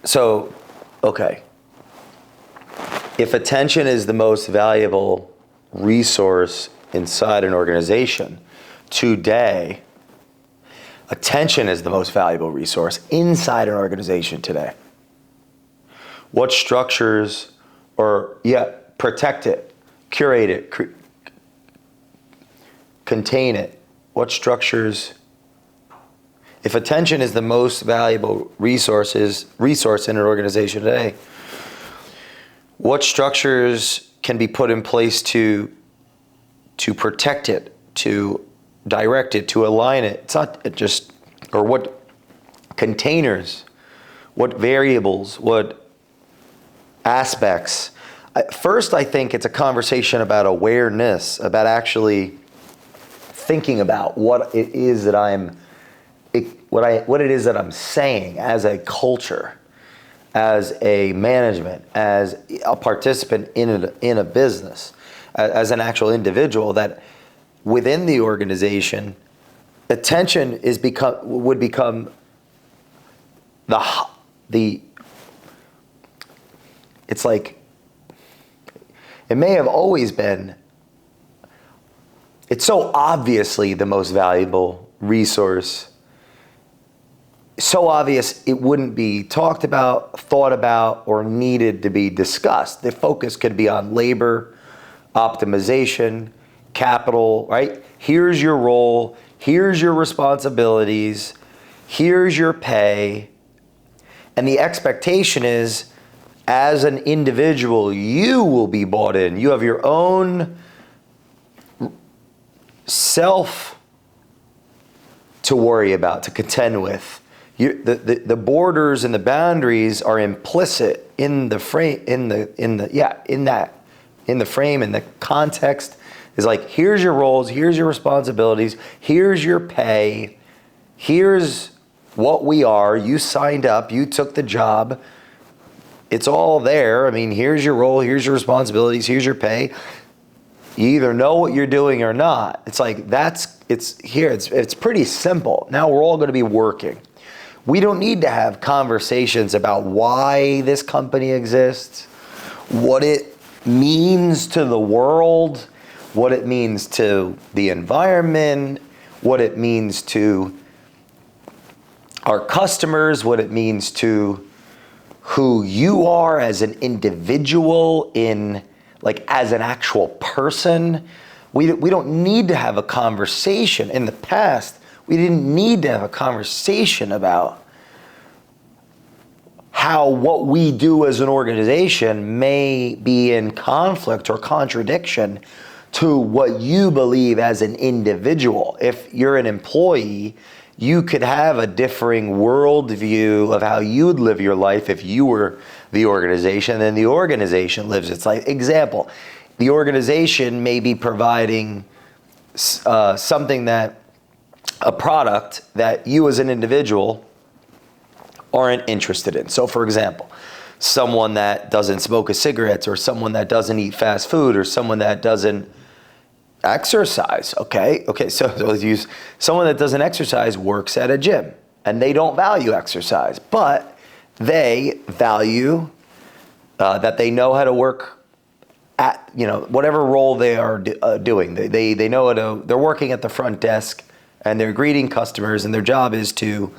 So, okay. If attention is the most valuable resource inside an organization, today, attention is the most valuable resource inside an organization today. What structures, protect it, curate it, contain it. What structures, if attention is the most valuable resource in an organization today, what structures can be put in place to protect it, to direct it, to align it? It's not just, or what containers, what variables, what aspects. First, I think it's a conversation about awareness, about actually thinking about what it is that I'm saying as a culture, as a management, as a participant in a business, as an actual individual, that within the organization, attention would become it's like, it may have always been, it's so obviously the most valuable resource, so obvious it wouldn't be talked about, thought about, or needed to be discussed. The focus could be on labor, optimization, capital, right? Here's your role, here's your responsibilities, here's your pay, and the expectation is, as an individual, you will be bought in. You have your own self to worry about, to contend with. The borders and the boundaries are implicit in the frame, in the frame, and the context is like, here's your roles, here's your responsibilities, here's your pay, here's what we are. You signed up, you took the job. It's all there. I mean, here's your role, here's your responsibilities, here's your pay. You either know what you're doing or not. It's like, it's pretty simple. Now we're all going to be working. We don't need to have conversations about why this company exists, what it means to the world, what it means to the environment, what it means to our customers, what it means to who you are as an individual, as an actual person. We don't need to have a conversation. In the past, we didn't need to have a conversation about how what we do as an organization may be in conflict or contradiction to what you believe as an individual. If you're an employee, you could have a differing worldview of how you'd live your life if you were the organization than the organization lives its life. Example, the organization may be providing a product that you as an individual aren't interested in. So for example, someone that doesn't smoke cigarettes, or someone that doesn't eat fast food, or someone that doesn't exercise. Okay, so let's use someone that doesn't exercise, works at a gym, and they don't value exercise, but they value that they know how to work at, whatever role they are doing. They know how to, they're working at the front desk and they're greeting customers, and their job is to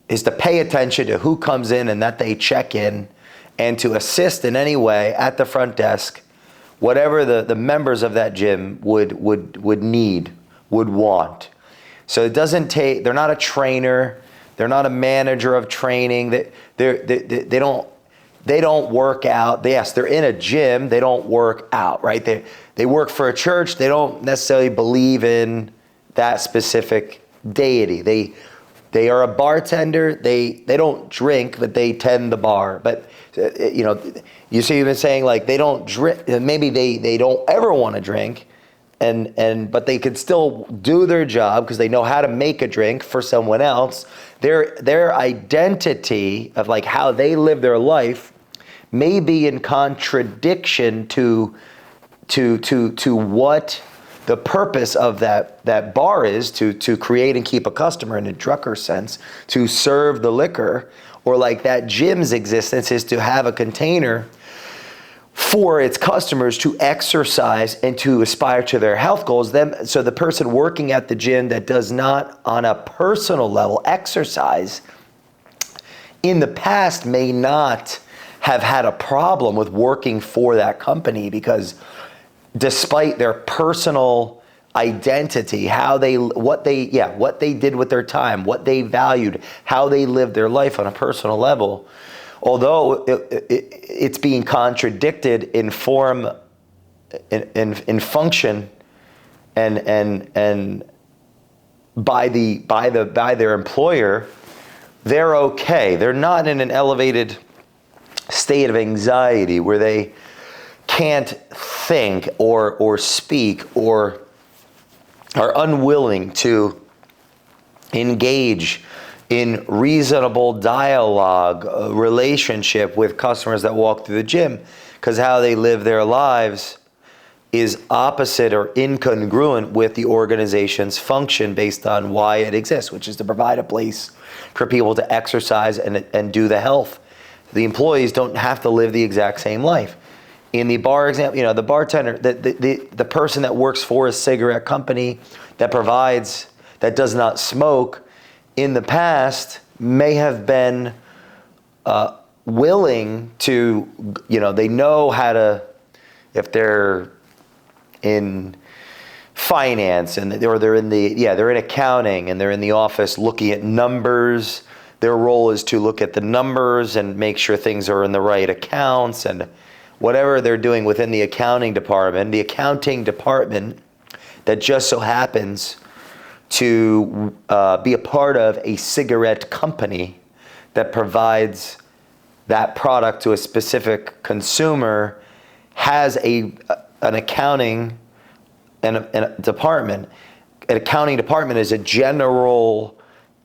is to pay attention to who comes in and that they check in, and to assist in any way at the front desk, whatever the members of that gym would need, would want. So it doesn't take, they're not a trainer, they're not a manager of training, they don't work out. Yes, they're in a gym, they don't work out, right? They work for a church, they don't necessarily believe in that specific deity. They are a bartender, they don't drink, but they tend the bar. But you see, you've been saying, like, they don't drink, maybe they don't ever want to drink, but they could still do their job because they know how to make a drink for someone else. Their identity of like how they live their life may be in contradiction to what the purpose of that bar is to create and keep a customer in a Drucker sense, to serve the liquor, or like that gym's existence is to have a container for its customers to exercise and to aspire to their health goals. So the person working at the gym that does not on a personal level exercise in the past may not have had a problem with working for that company, because despite their personal identity, what they did with their time, what they valued, how they lived their life on a personal level, although it's being contradicted in form, in function, and by their employer, they're okay. They're not in an elevated state of anxiety where they can't think or speak or are unwilling to engage in reasonable dialogue, relationship with customers that walk through the gym, because how they live their lives is opposite or incongruent with the organization's function based on why it exists, which is to provide a place for people to exercise and do the health. The employees don't have to live the exact same life. In the bar example, the bartender, the person that works for a cigarette company that does not smoke, in the past may have been willing to, they know how to, if they're in finance or they're in accounting and they're in the office looking at numbers, their role is to look at the numbers and make sure things are in the right accounts, and whatever they're doing within the accounting department that just so happens to be a part of a cigarette company that provides that product to a specific consumer has an accounting and a department. An accounting department is a general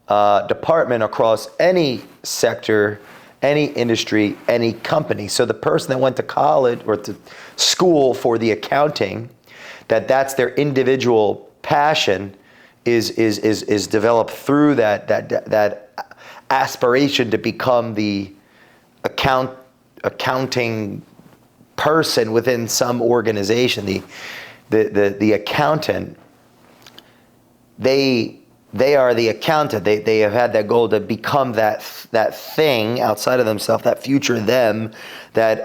department across any sector, any industry, any company. So the person that went to college or to school for the accounting, that's their individual passion, is developed through that aspiration to become the accounting person within some organization. The accountant, they are the accountant. They have had that goal to become that thing outside of themselves, that future them that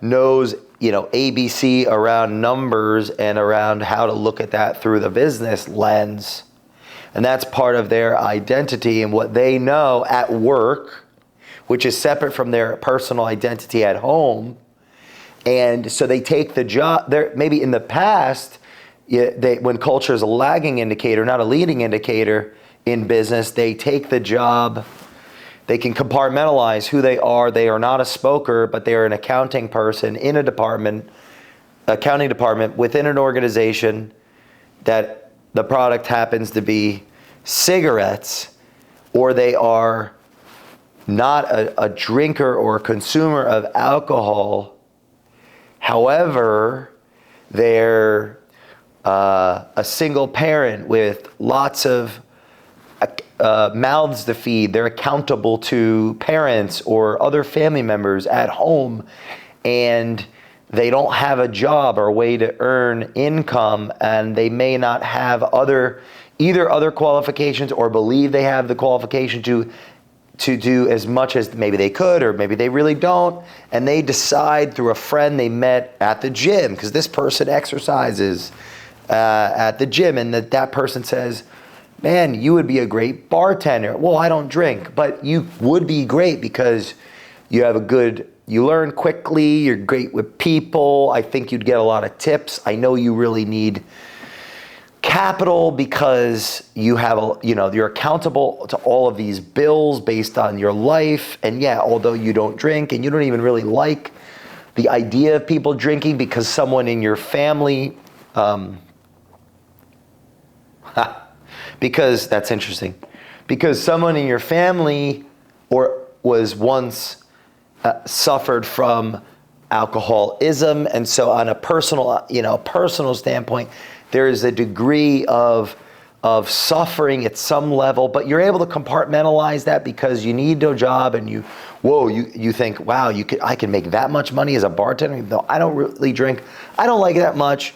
knows ABC around numbers and around how to look at that through the business lens. And that's part of their identity and what they know at work, which is separate from their personal identity at home. And so they take the job. Maybe in the past, when culture is a lagging indicator, not a leading indicator in business, they take the job. They can compartmentalize who they are. They are not a smoker, but they are an accounting person in accounting department within an organization that the product happens to be cigarettes, or they are not a drinker or a consumer of alcohol. However, they're a single parent with lots of mouths to feed. They're accountable to parents or other family members at home, and they don't have a job or a way to earn income, and they may not have other qualifications or believe they have the qualification to do as much as maybe they could, or maybe they really don't, and they decide through a friend they met at the gym, because this person exercises at the gym, and that person says, man, you would be a great bartender. Well, I don't drink, but you would be great because you learn quickly, you're great with people, I think you'd get a lot of tips. I know you really need capital because you're accountable to all of these bills based on your life. And yeah, although you don't drink and you don't even really like the idea of people drinking because someone in your family, because that's interesting, because someone in your family was once suffered from alcoholism, and so on a personal standpoint, there is a degree of suffering at some level, but you're able to compartmentalize that because you need no job, and you think, wow, I can make that much money as a bartender, even though I don't really drink. I don't like it that much.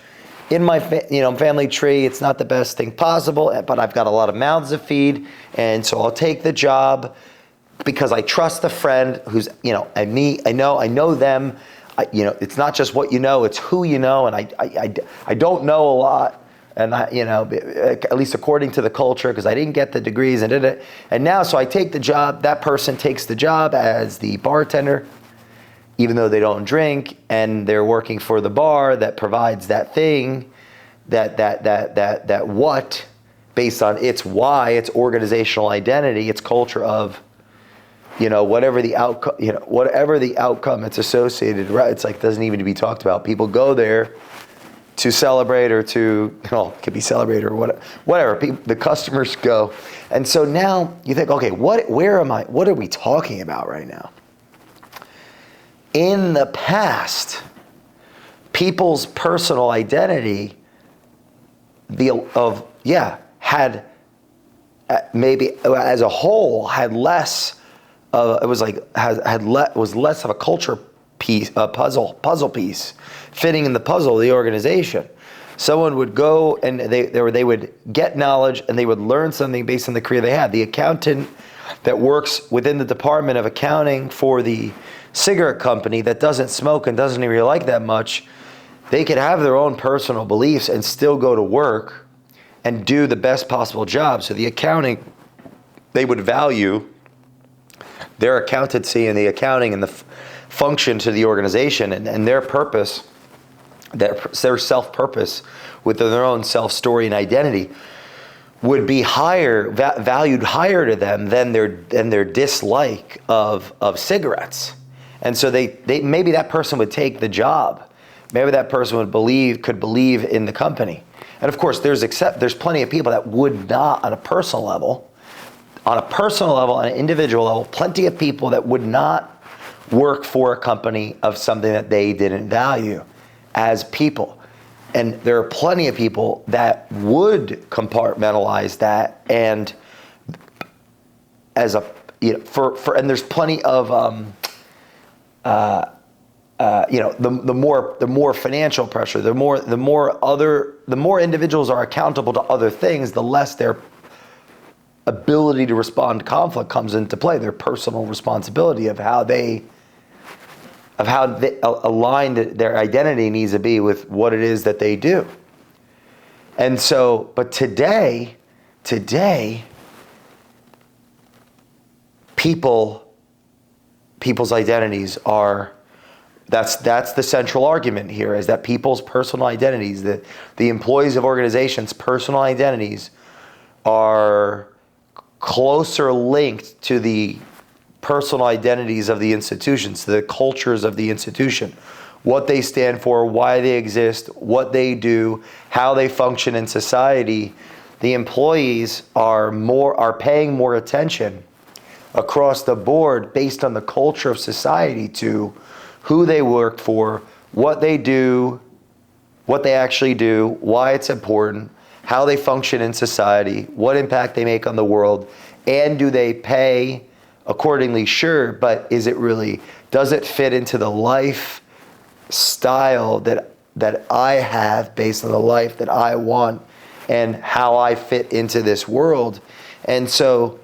In my family tree, it's not the best thing possible, but I've got a lot of mouths to feed, and so I'll take the job because I trust the friend who's, and me, I know them. It's not just what you know, it's who you know, and I don't know a lot, and at least according to the culture, because I didn't get the degrees and did it, and now so I take the job. That person takes the job as the bartender, even though they don't drink, and they're working for the bar that provides that thing, that what, based on its why, its organizational identity, its culture of, whatever the outcome it's associated, right? It's like, doesn't even need to be talked about. People go there to celebrate or to, it could be celebrate or whatever. The customers go. And so now you think, okay, where am I? What are we talking about right now? In the past, people's personal identity had maybe as a whole had less. Was less of a culture piece, a puzzle piece, fitting in the puzzle of the organization. Someone would go and they would get knowledge and they would learn something based on the career they had. The accountant that works within the department of accounting for the cigarette company that doesn't smoke and doesn't even like that much, they could have their own personal beliefs and still go to work and do the best possible job. So the accounting, they would value their accountancy and the accounting and the function to the organization and their purpose, their self-purpose within their own self-story and identity would be valued higher to them than their dislike of cigarettes. And so they maybe that person would take the job. Maybe that person could believe in the company. And of course, there's plenty of people that would not on a personal level, on an individual level, plenty of people that would not work for a company of something that they didn't value as people. And there are plenty of people that would compartmentalize that, and and there's plenty of the more financial pressure, the more individuals are accountable to other things, the less their ability to respond to conflict comes into play. Their personal responsibility of how they aligned their identity needs to be with what it is that they do. And so, but today, people's identities are, that's the central argument here, is that people's personal identities, the employees of organizations' personal identities are closer linked to the personal identities of the institutions, to the cultures of the institution, what they stand for, why they exist, what they do, how they function in society. The employees are paying more attention across the board based on the culture of society to who they work for, what they do, what they actually do, why it's important, how they function in society, what impact they make on the world, and do they pay accordingly? Sure, but does it fit into the lifestyle that I have based on the life that I want and how I fit into this world? And so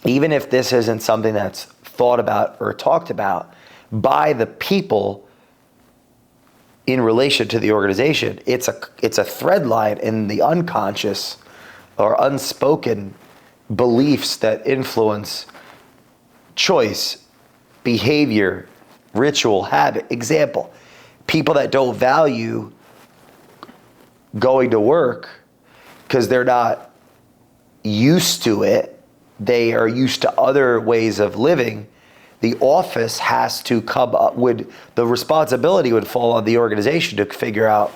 even if this isn't something that's thought about or talked about by the people in relation to the organization, it's a thread line in the unconscious or unspoken beliefs that influence choice, behavior, ritual, habit. Example, people that don't value going to work because they're not used to it, they are used to other ways of living. The office has to come up with, the responsibility would fall on the organization to figure out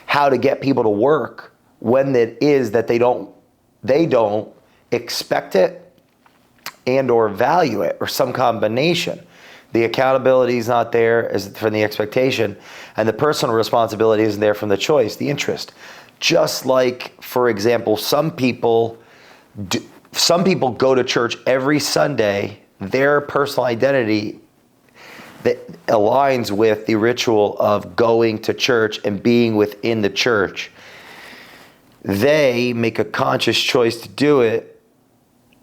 how to get people to work when it is that they don't expect it and or value it, or some combination. The accountability is not there from the expectation, and the personal responsibility isn't there from the choice, the interest. Just like, for example, some people go to church every Sunday. Their personal identity that aligns with the ritual of going to church and being within the church. They make a conscious choice to do it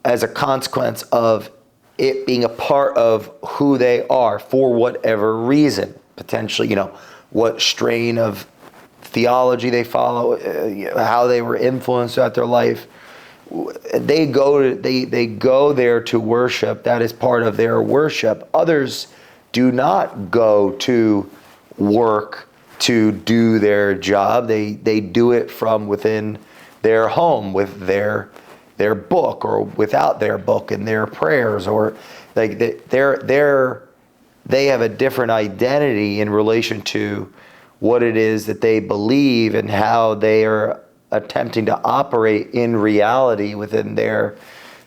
as a consequence of it being a part of who they are for whatever reason. Potentially, what strain of theology they follow, how they were influenced throughout their life. They go there to worship. That is part of their worship. Others do not go to work to do their job. They do it from within their home with their book or without their book and their prayers, or like they have a different identity in relation to what it is that they believe and how they are attempting to operate in reality within their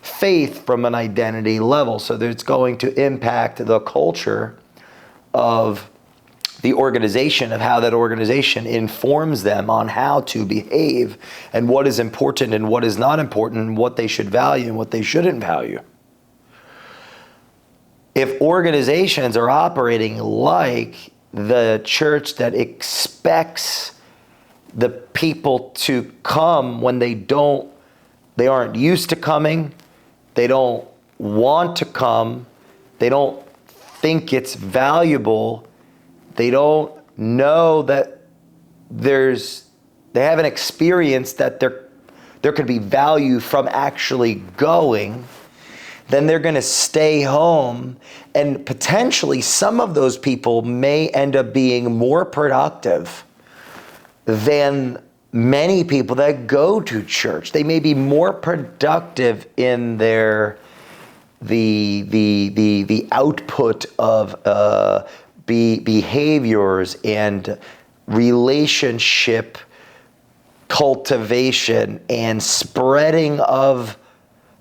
faith from an identity level. So that it's going to impact the culture of the organization, of how that organization informs them on how to behave and what is important and what is not important and what they should value and what they shouldn't value. If organizations are operating like the church that expects the people to come when they aren't used to coming, they don't want to come, they don't think it's valuable, they don't know that they haven't experienced that there could be value from actually going, then they're going to stay home, and potentially some of those people may end up being more productive than many people that go to church. They may be more productive in the output of behaviors and relationship cultivation and spreading of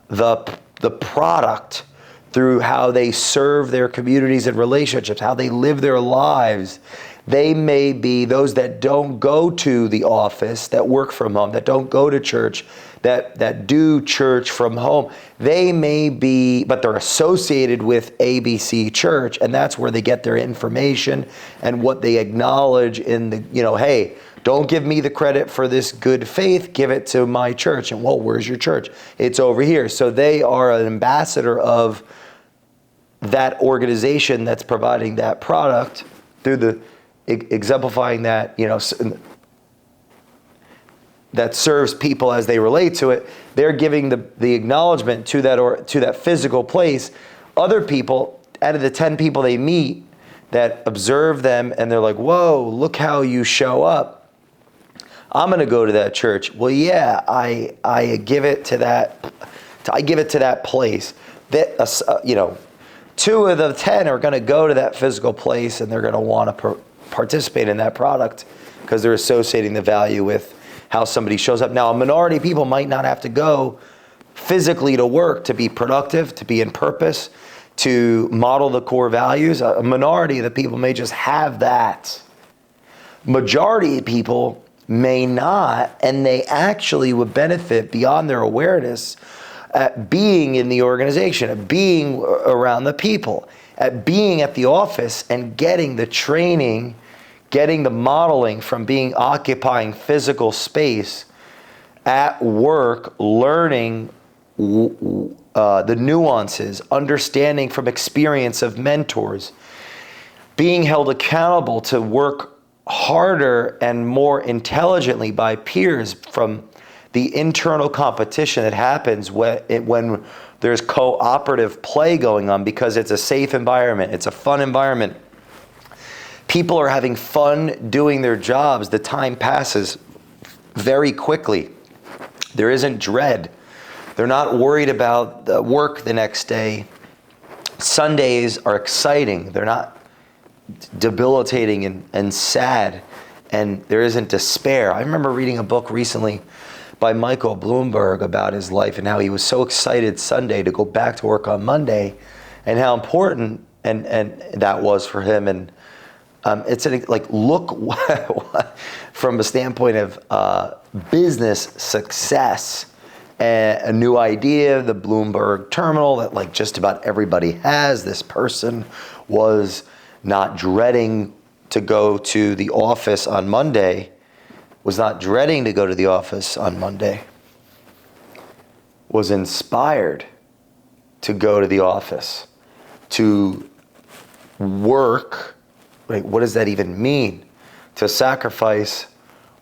the product through how they serve their communities and relationships, how they live their lives. They may be those that don't go to the office, that work from home, that don't go to church, that do church from home. They may be, but they're associated with ABC Church, and that's where they get their information and what they acknowledge in the, hey, don't give me the credit for this good faith, give it to my church. And well, where's your church? It's over here. So they are an ambassador of that organization that's providing that product through the exemplifying that, that serves people as they relate to it. They're giving the acknowledgement to that physical place. Other people, out of the 10 people they meet that observe them and they're like, whoa, look how you show up. I'm going to go to that church. Well, yeah, I give it to that place. That 2 of the 10 are going to go to that physical place and they're going to want to participate in that product because they're associating the value with how somebody shows up. Now, a minority of people might not have to go physically to work to be productive, to be in purpose, to model the core values. A minority of the people may just have that. Majority of people may not, and they actually would benefit beyond their awareness at being in the organization, at being around the people, at being at the office and getting the training, getting the modeling from occupying physical space at work, learning the nuances, understanding from experience of mentors, being held accountable to work harder and more intelligently by peers from the internal competition that happens when there's cooperative play going on, because it's a safe environment, it's a fun environment. People are having fun doing their jobs. The time passes very quickly. There isn't dread. They're not worried about the work the next day. Sundays are exciting. They're not debilitating and sad, and there isn't despair. I remember reading a book recently by Michael Bloomberg about his life and how he was so excited Sunday to go back to work on Monday, and how important and that was for him. And Look from a standpoint of business success, a new idea, the Bloomberg terminal that like just about everybody has. This person was not dreading to go to the office on Monday, was inspired to go to the office, to work. Right? What does that even mean? To sacrifice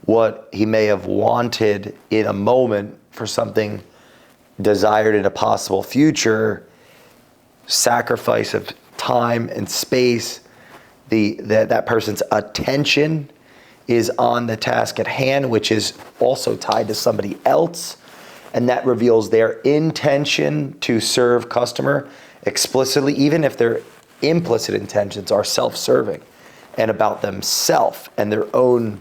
what he may have wanted in a moment for something desired in a possible future, sacrifice of time and space, that person's attention is on the task at hand, which is also tied to somebody else, and that reveals their intention to serve customer explicitly, even if their implicit intentions are self-serving and about themselves and their own,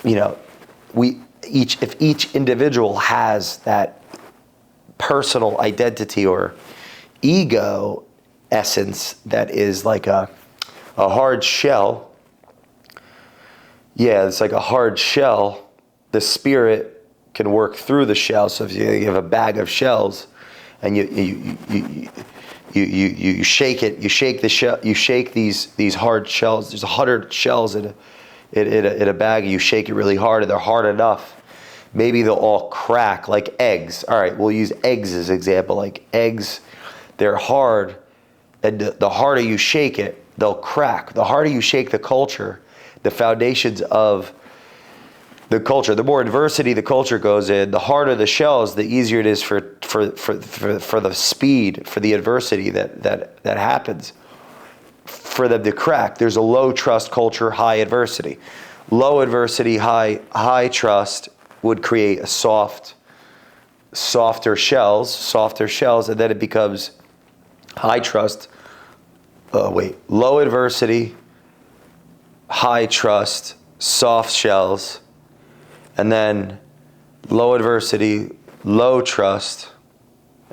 if each individual has that personal identity or ego essence that is like a hard shell. Yeah, it's like a hard shell. The spirit can work through the shell. So if you have a bag of shells and you shake it, you shake the shell, you shake these hard shells. There's 100 shells in a bag. You shake it really hard, and they're hard enough. Maybe they'll all crack like eggs. All right, we'll use eggs as an example. Like eggs, they're hard, and the harder you shake it, they'll crack. The harder you shake the culture, the foundations of the culture, the more adversity the culture goes in, the harder the shells, the easier it is for the speed, for the adversity that happens, for them to crack. There's a low trust culture, high adversity. Low adversity, high trust would create a softer shells, and then it becomes high trust. Low adversity, high trust, soft shells, and then low adversity, low trust.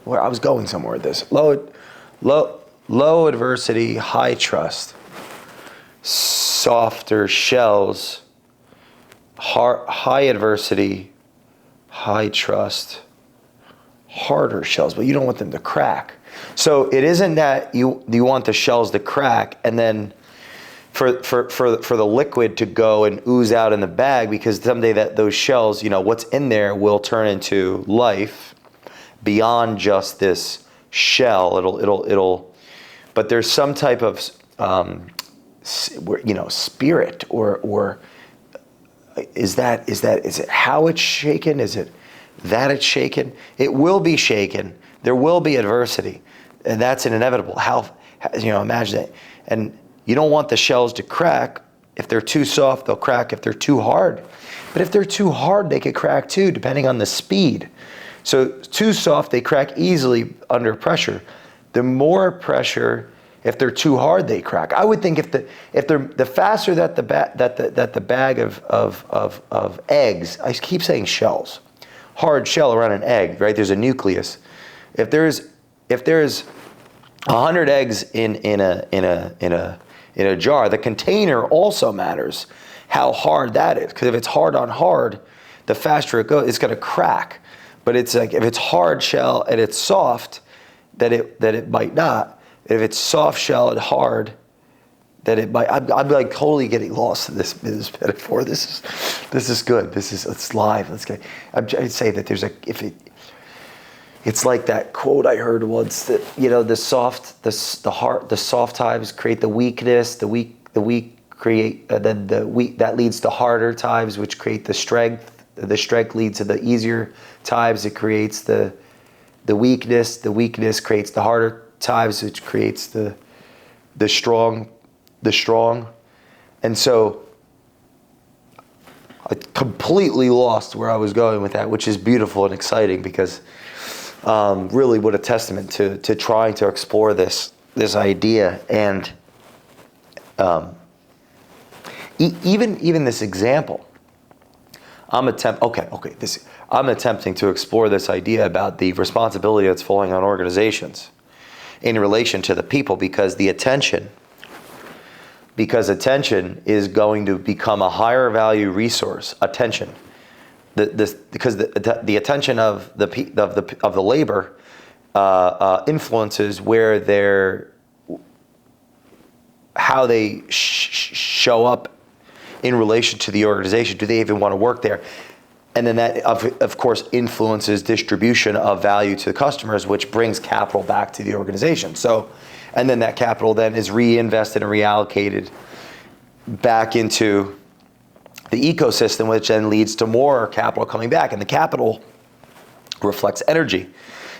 Where I was going somewhere with this. Low adversity, high trust, softer shells, high adversity, high trust, harder shells, but you don't want them to crack. So it isn't that you want the shells to crack and then for the liquid to go and ooze out in the bag, because someday that those shells, what's in there will turn into life beyond just this shell. It'll but there's some type of spirit or is it how it's shaken? Is it that it's shaken? It will be shaken. There will be adversity, and that's an inevitable. Imagine it. And you don't want the shells to crack. If they're too soft, they'll crack. If they're too hard, but if they're too hard, they could crack too, depending on the speed. So too soft, they crack easily under pressure. The more pressure, if they're too hard, they crack. I would think if the faster that the bag of eggs, I keep saying shells, hard shell around an egg, right? There's a nucleus. If there's 100 eggs in a jar, the container also matters how hard that is. Because if it's hard on hard, the faster it goes, it's going to crack. But it's like if it's hard shell and it's soft, that it might not. If it's soft shell and hard, that it might. I'm like totally getting lost in this metaphor. This is good. It's live. I'm trying to say that it's like that quote I heard once that the soft times create the weakness. The weak create then the weak that leads to harder times, which create the strength. The strength leads to the easier times. It creates the weakness. The weakness creates the harder times, which creates the strong. And so I completely lost where I was going with that, which is beautiful and exciting because really what a testament to trying to explore this idea. And even this example, I'm attempting to explore this idea about the responsibility that's falling on organizations in relation to the people, because the attention because attention is going to become a higher value resource. Attention, because the attention of the labor influences how they show up in relation to the organization. Do they even want to work there? And then that, of course, influences distribution of value to the customers, which brings capital back to the organization. So, and then that capital then is reinvested and reallocated back into the ecosystem, which then leads to more capital coming back. And the capital reflects energy,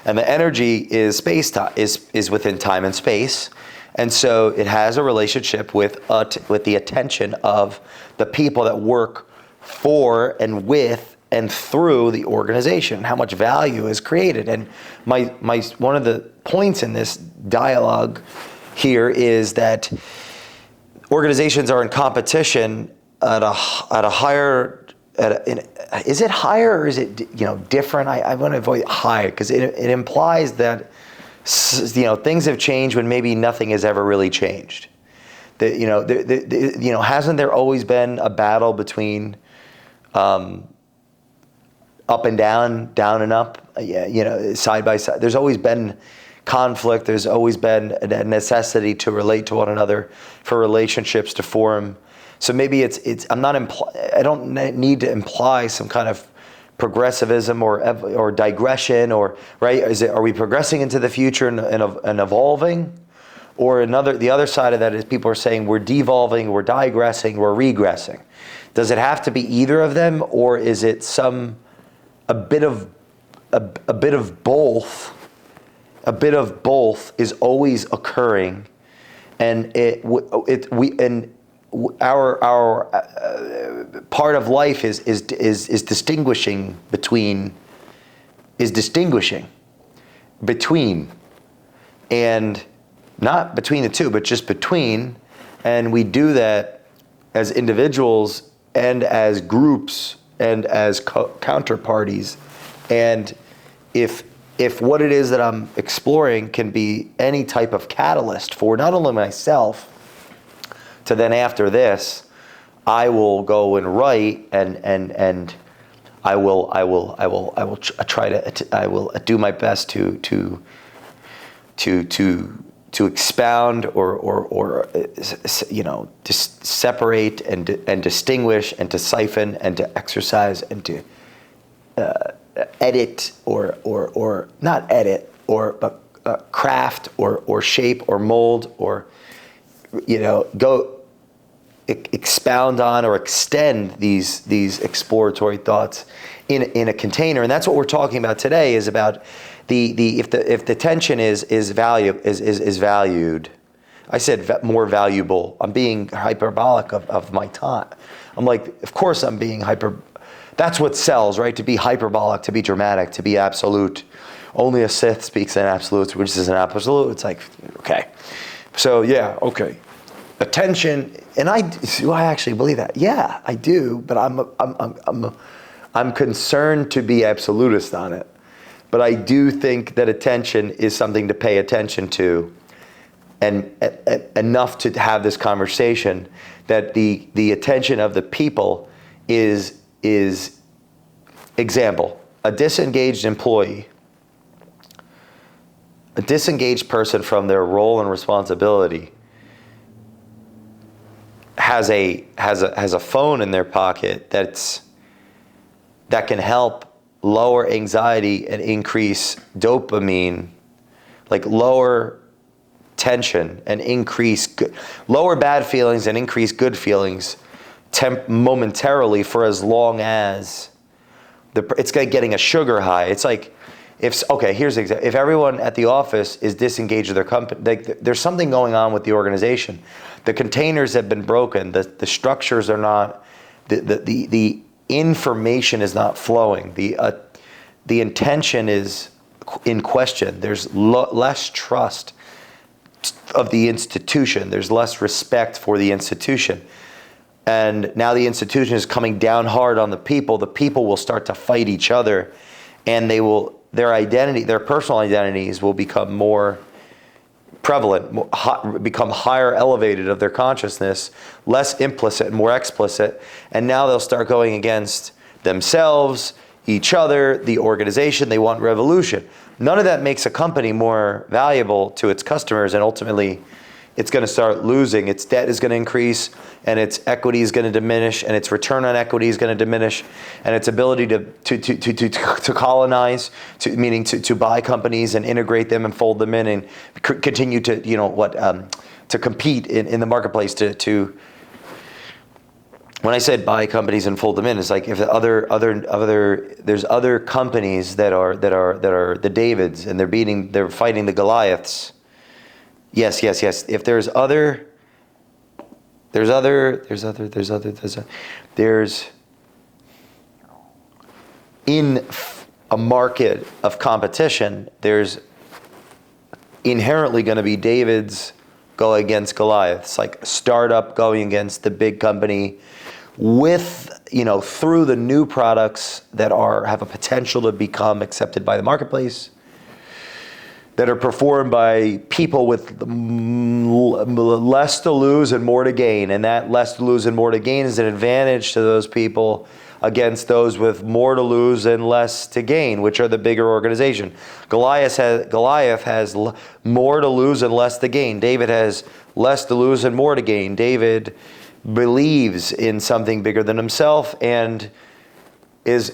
and the energy is is within time and space, and so it has a relationship with the attention of the people that work for and with and through the organization, how much value is created. And my one of the points in this dialogue here is that organizations are in competition at a higher. Is it higher or is it different? I want to avoid higher because it implies that things have changed when maybe nothing has ever really changed. That hasn't there always been a battle between up and down, down and up, side by side. There's always been conflict. There's always been a necessity to relate to one another, for relationships to form. So maybe I don't need to imply some kind of progressivism or digression, or right? Are we progressing into the future and evolving, or the other side of that is people are saying we're devolving, we're digressing, we're regressing. Does it have to be either of them, or is it a bit of both? A bit of both is always occurring, and our part of life is distinguishing between, and not between the two, but just between, and we do that as individuals and as groups and as counterparties. And if what it is that I'm exploring can be any type of catalyst for not only myself, to then after this, I will go and write and I will do my best to expound or just separate and distinguish and to siphon and to exercise and to edit or not edit but craft or shape or mold or go expound on or extend these exploratory thoughts in a container. And that's what we're talking about today, is about if the tension is valued. I said more valuable. I'm being hyperbolic of my time. I'm like, of course I'm being hyper. That's what sells, right? To be hyperbolic, to be dramatic, to be absolute. Only a Sith speaks in absolutes, which is an absolute. It's like, okay. So yeah, okay. Attention, and do I actually believe that? Yeah, I do, but I'm concerned to be absolutist on it. But I do think that attention is something to pay attention to, and enough to have this conversation, that the attention of the people is example, a disengaged employee, a disengaged person from their role and responsibility has a phone in their pocket that can help lower anxiety and increase dopamine, like lower tension and lower bad feelings and increase good feelings momentarily for as long as it's like getting a sugar high. It's like here's the example. If everyone at the office is disengaged with their company, there's something going on with the organization. The containers have been broken. The structures are not. The information is not flowing. The intention is in question. There's less trust of the institution. There's less respect for the institution. And now the institution is coming down hard on the people. The people will start to fight each other, and their personal identities will become more prevalent, become higher elevated of their consciousness, less implicit and more explicit, and now they'll start going against themselves, each other, the organization. They want revolution. None of that makes a company more valuable to its customers, and ultimately it's going to start losing. Its debt is going to increase, and its equity is going to diminish, and its return on equity is going to diminish, and its ability to colonize, meaning to buy companies and integrate them and fold them in and continue to to compete in the marketplace. When I said buy companies and fold them in, it's like if there's other companies that are the Davids, and they're fighting the Goliaths. Yes. If there's in a market of competition, there's inherently going to be Davids going against Goliaths, like a startup going against the big company with, through the new products that have a potential to become accepted by the marketplace, that are performed by people with less to lose and more to gain. And that less to lose and more to gain is an advantage to those people against those with more to lose and less to gain, which are the bigger organization. Goliath has more to lose and less to gain. David has less to lose and more to gain. David believes in something bigger than himself and is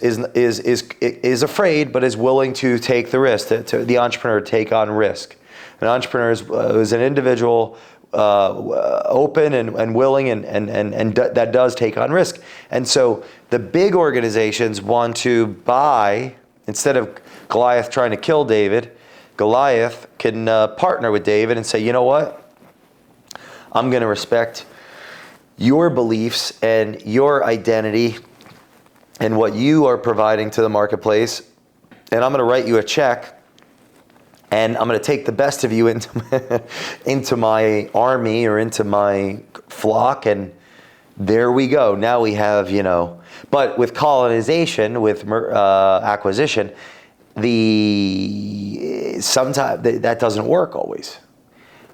afraid, but is willing to take the risk. The entrepreneur take on risk. An entrepreneur is an individual open and willing and that does take on risk. And so the big organizations want to buy, instead of Goliath trying to kill David, Goliath can partner with David and say, you know what? I'm going to respect your beliefs and your identity and what you are providing to the marketplace, and I'm going to write you a check, and I'm going to take the best of you into my army or into my flock, and there we go. Now we have, but with colonization, with acquisition, sometimes that doesn't work always.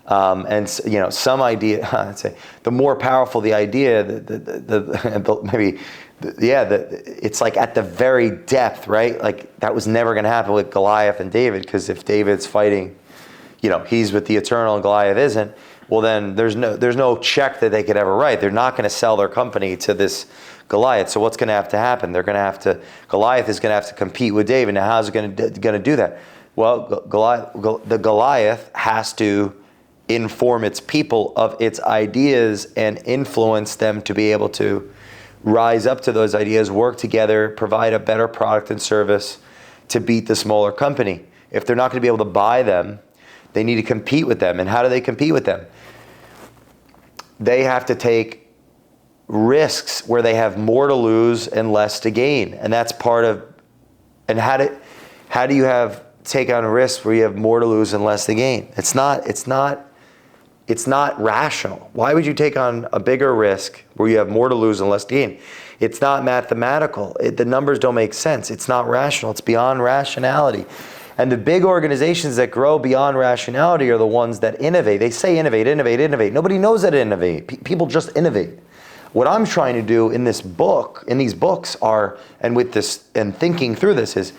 And some idea, I'd say, the more powerful the idea, it's like at the very depth, right? Like that was never going to happen with Goliath and David, because if David's fighting, he's with the eternal and Goliath isn't, well then there's no check that they could ever write. They're not going to sell their company to this Goliath. So what's going to have to happen? Goliath is going to have to compete with David. Now how's it going to do that? Well, the Goliath has to inform its people of its ideas and influence them to be able to rise up to those ideas, work together, provide a better product and service to beat the smaller company. If they're not going to be able to buy them, they need to compete with them. And how do they compete with them? They have to take risks where they have more to lose and less to gain. And that's part of, and how do you take on risks where you have more to lose and less to gain? It's not rational. Why would you take on a bigger risk where you have more to lose and less to gain? It's not mathematical. The numbers don't make sense. It's not rational. It's beyond rationality. And the big organizations that grow beyond rationality are the ones that innovate. They say innovate. Nobody knows how to innovate. People just innovate. What I'm trying to do in these books and thinking through this is,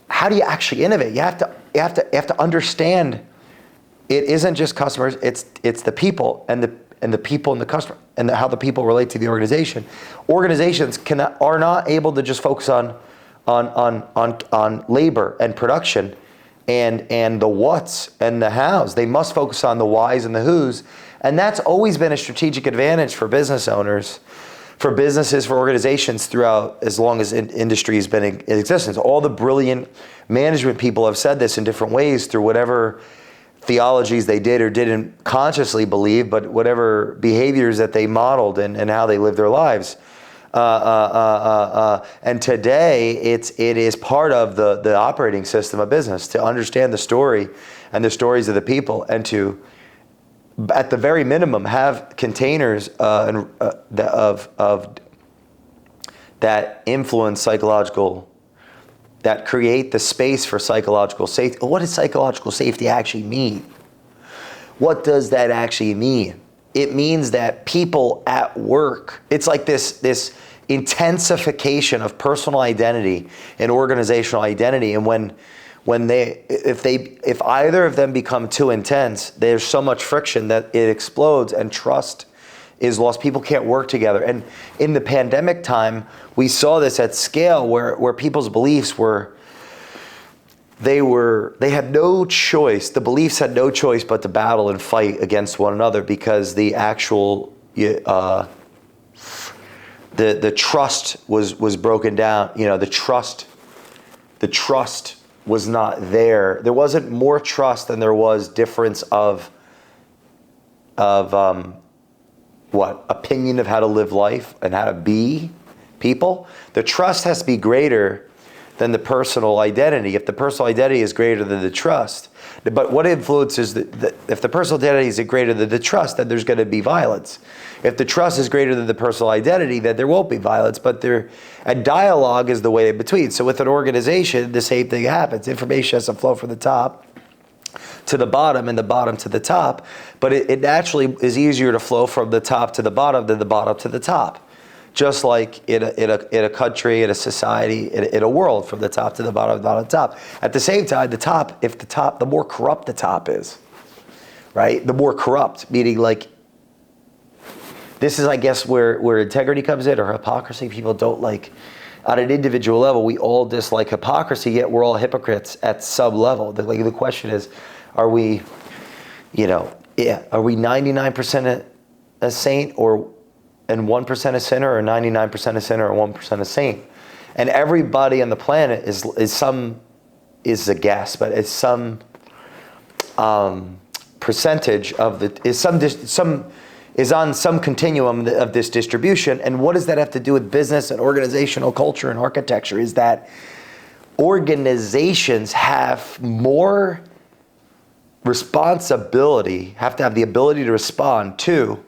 how do you actually innovate? You have to understand. It isn't just customers, it's the people and the people and the customer and how the people relate to the organization. Organizations are not able to just focus on labor and production and the what's and the how's. They must focus on the why's and the who's. And that's always been a strategic advantage for business owners, for businesses, for organizations throughout as long as industry has been in existence. All the brilliant management people have said this in different ways through whatever theologies they did or didn't consciously believe, but whatever behaviors that they modeled and how they lived their lives. And today it is part of the operating system of business to understand the story and the stories of the people, and to, at the very minimum, have containers that influence psychological, that create the space for psychological safety. What does psychological safety actually mean? what does that actually mean? It means that people at work, it's like this intensification of personal identity and organizational identity. And if either of them become too intense, there's so much friction that it explodes and trust is lost. People can't work together. And in the pandemic time, we saw this at scale where people's beliefs they had no choice. The beliefs had no choice but to battle and fight against one another, because the actual the trust was broken down. The trust was not there. There wasn't more trust than there was difference of opinion of how to live life and how to be people. The trust has to be greater than the personal identity. If the personal identity is greater than the trust, but what influences if the personal identity is greater than the trust, then there's going to be violence. If the trust is greater than the personal identity, then there won't be violence. And dialogue is the way in between. So with an organization, the same thing happens. Information has to flow from the top to the bottom and the bottom to the top, but it naturally is easier to flow from the top to the bottom than the bottom to the top. Just like in a country, in a society, in a world, from the top to the bottom to the top. At the same time, the more corrupt the top is, right? The more corrupt, meaning like, this is, I guess, where integrity comes in, or hypocrisy. People don't like, on an individual level, we all dislike hypocrisy, yet we're all hypocrites at some level. The question is, are we 99% a saint and 1% a sinner, or 99% a sinner and 1% a saint? And everybody on the planet is a guess, but it's some percentage of is on some continuum of this distribution. And what does that have to do with business and organizational culture and architecture? Is that organizations have more responsibility, have to have the ability to respond to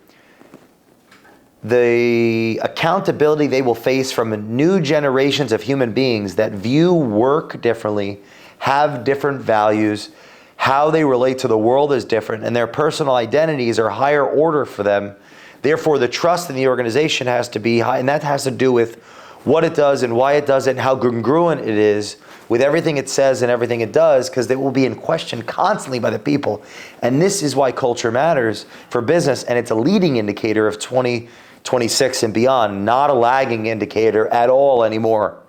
the accountability they will face from new generations of human beings that view work differently, have different values, how they relate to the world is different, and their personal identities are higher order for them. Therefore, the trust in the organization has to be high, and that has to do with what it does and why it does it, and how congruent it is with everything it says and everything it does, because they will be in question constantly by the people. And this is why culture matters for business, and it's a leading indicator of 2026 and beyond, not a lagging indicator at all anymore.